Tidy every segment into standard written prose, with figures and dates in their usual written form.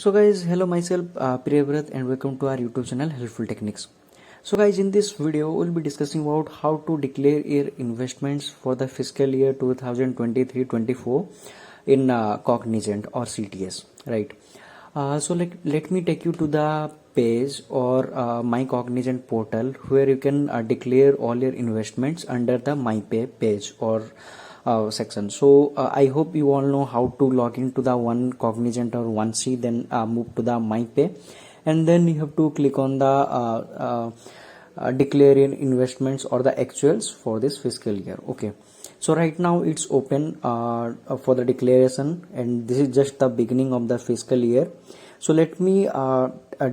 So guys, hello, myself Priyavrat and welcome to our YouTube channel Helpful Techniques. So guys, in this video we'll be discussing about how to declare your investments for the fiscal year 2023-24 in Cognizant or CTS, right? Let me take you to the page or my Cognizant portal where you can declare all your investments under the My Pay page or section. So I hope you all know how to log into the one Cognizant or one C, then move to the My Pay, and then you have to click on the declare in investments or the actuals for this fiscal year. Okay, so right now it's open for the declaration, and this is just the beginning of the fiscal year. So let me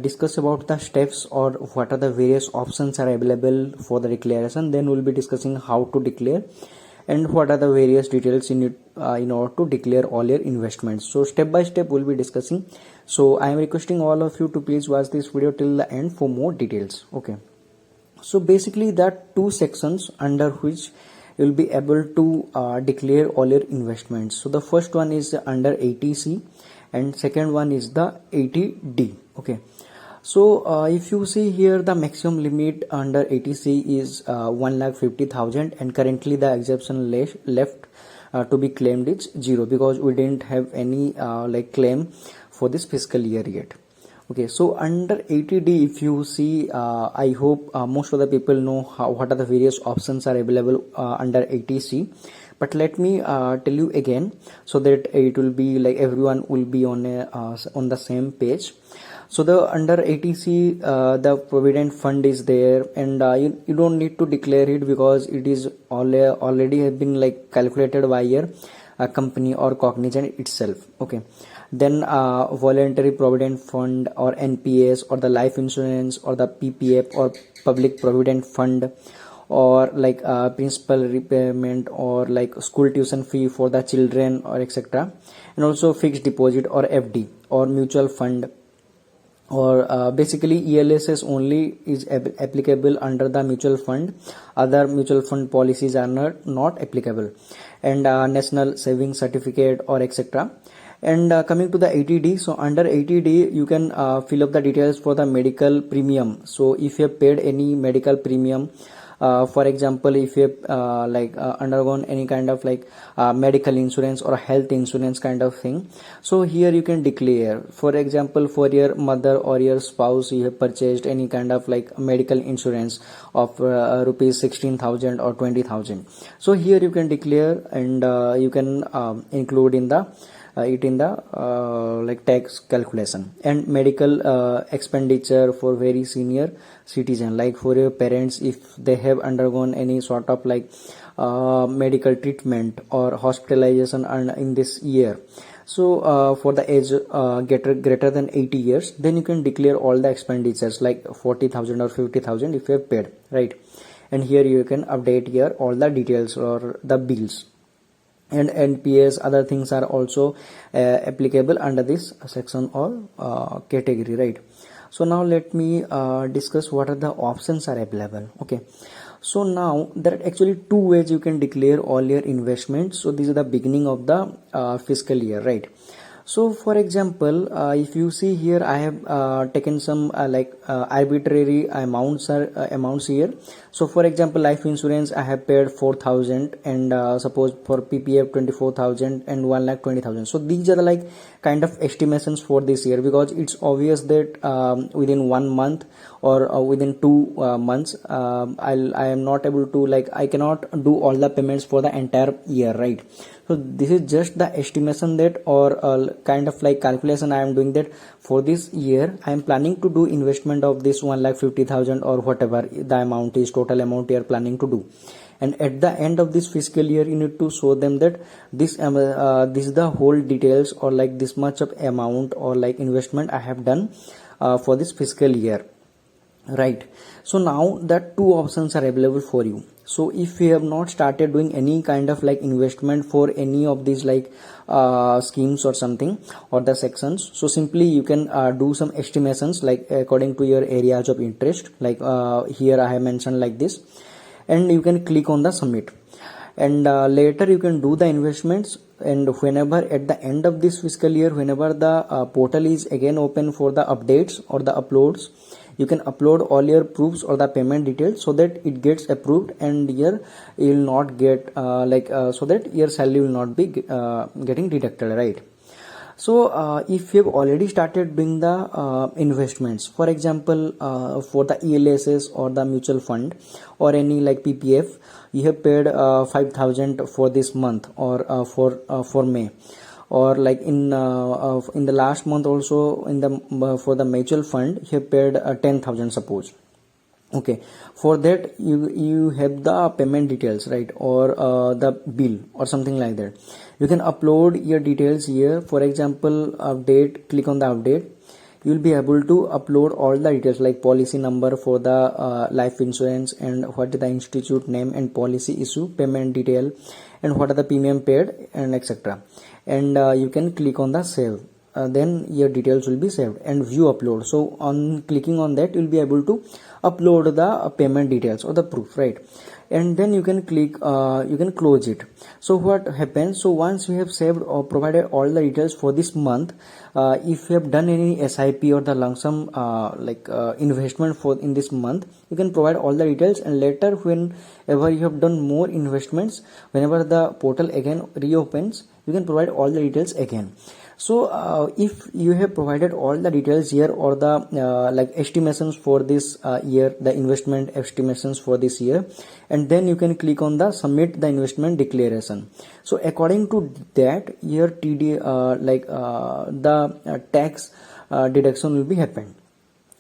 discuss about the steps or what are the various options are available for the declaration. Then we'll be discussing how to declare and what are the various details in it in order to declare all your investments. So step by step we'll be discussing. So I am requesting all of you to please watch this video till the end for more details. Okay, so basically there are two sections under which you will be able to declare all your investments. So the first one is under 80C and second one is the 80D. Okay, so if you see here, the maximum limit under 80C is 1,50,000, and currently the exemption left to be claimed is 0 because we didn't have any claim for this fiscal year yet. Okay, so under 80D, if you see, I hope most of the people know what are the various options are available under 80C. But let me tell you again so that it will be like everyone will be on the same page. So the under 80C, the provident fund is there, and you don't need to declare it because it is already have been like calculated by your company or Cognizant itself. Okay, then voluntary provident fund or NPS or the life insurance or the PPF or public provident fund, or like principal repayment or like school tuition fee for the children or etc., and also fixed deposit or FD or mutual fund, or basically ELSS only is applicable under the mutual fund. Other mutual fund policies are not applicable, and national savings certificate or etc. And coming to the 80D, so under 80D you can fill up the details for the medical premium. So if you have paid any medical premium, for example, if you have undergone any kind of medical insurance or health insurance kind of thing, so here you can declare. For example, for your mother or your spouse, you have purchased any kind of like medical insurance of rupees 16,000 or 20,000. So here you can declare, and you can include in the it in the tax calculation. And medical expenditure for very senior citizen, like for your parents, if they have undergone any sort of medical treatment or hospitalization in this year, so for the age greater than 80 years, then you can declare all the expenditures like 40,000 or 50,000 if you have paid, right? And here you can update here all the details or the bills. And NPS, other things are also applicable under this section or category, right? So now let me discuss what are the options are available. Okay, so now there are actually two ways you can declare all your investments. So this is the beginning of the fiscal year, right? So for example, if you see here, I have taken some arbitrary amounts here. So for example, life insurance I have paid 4,000, and suppose for PPF 24,000 and 1,20,000. So these are the kind of estimations for this year, because it's obvious that within 1 month or within 2 months, I am not able to I cannot do all the payments for the entire year, right? So this is just the estimation that, or kind of calculation I am doing, that for this year I am planning to do investment of this 1,50,000 or whatever the amount is, total amount you are planning to do. And at the end of this fiscal year, you need to show them that this is the whole details, or this much of amount or investment I have done for this fiscal year, right? So now that two options are available for you. So if you have not started doing any kind of investment for any of these schemes or something or the sections, so simply you can do some estimations according to your areas of interest, here I have mentioned like this, and you can click on the submit, and later you can do the investments and whenever at the end of this fiscal year, whenever the portal is again open for the updates or the uploads, you can upload all your proofs or the payment details so that it gets approved, and here you will not get so that your salary will not be getting deducted, right? So if you have already started doing the investments, for example, for the ELSS or the mutual fund or any like PPF, you have paid 5,000 for this month, or for May, or like in the last month also, in the for the mutual fund you have paid 10,000 suppose. Okay, for that you have the payment details, right, or the bill or something like that. You can upload your details here. For example, update, click on the update. You will be able to upload all the details like policy number for the life insurance, and what is the institute name and policy issue, payment detail, and what are the premium paid, and etc. And you can click on the save. Then your details will be saved, and view upload. So on clicking on that, you will be able to upload the payment details or the proof, right? And then you can click you can close it. So what happens, so once you have saved or provided all the details for this month, if you have done any SIP or the lump sum investment for in this month, you can provide all the details, and later whenever you have done more investments, whenever the portal again reopens, you can provide all the details again. So if you have provided all the details here, or the estimations for this year, the investment estimations for this year, and then you can click on the submit the investment declaration. So according to that, your TD the tax deduction will be happened.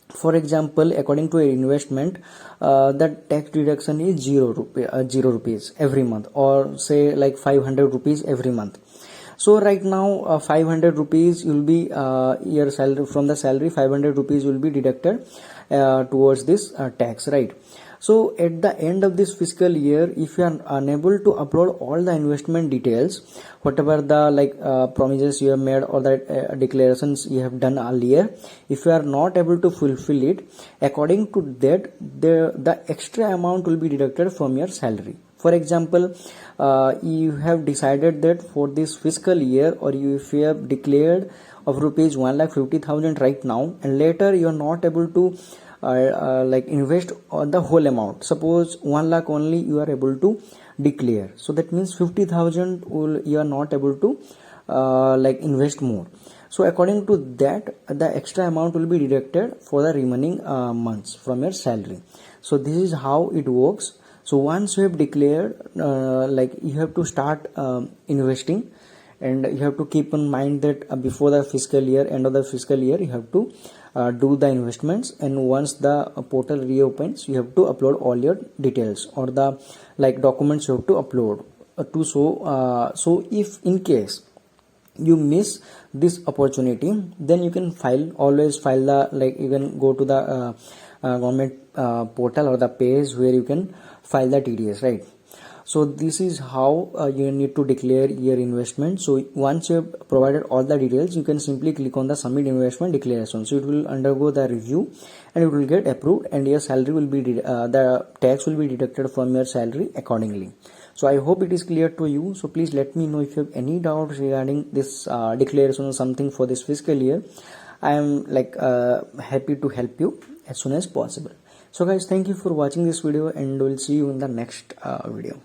For example, according to your investment, the tax deduction is 0 rupees every month, or say like 500 rupees every month. So right now 500 rupees will be your salary. From the salary, 500 rupees will be deducted towards this tax, right? So at the end of this fiscal year, if you are unable to upload all the investment details, whatever the promises you have made, or the declarations you have done earlier, if you are not able to fulfill it, according to that, the extra amount will be deducted from your salary. For example, you have decided that for this fiscal year, or if you have declared of rupees 1,50,000 right now, and later you are not able to invest the whole amount. Suppose 1 lakh only you are able to declare, so that means 50,000 you are not able to invest more. So according to that, the extra amount will be deducted for the remaining months from your salary. So this is how it works. So once you have declared, you have to start investing, and you have to keep in mind that before the fiscal year, end of the fiscal year, you have to do the investments. And once the portal reopens, you have to upload all your details, or the documents you have to upload to so if in case you miss this opportunity, then you can always file the you can go to the government portal or the page where you can file the TDS, right? So this is how you need to declare your investment. So once you have provided all the details, you can simply click on the submit investment declaration. So it will undergo the review, and it will get approved, and your salary will be the tax will be deducted from your salary accordingly. So I hope it is clear to you. So please let me know if you have any doubts regarding this declaration or something for this fiscal year. I am happy to help you as soon as possible. So guys, thank you for watching this video, and we'll see you in the next video.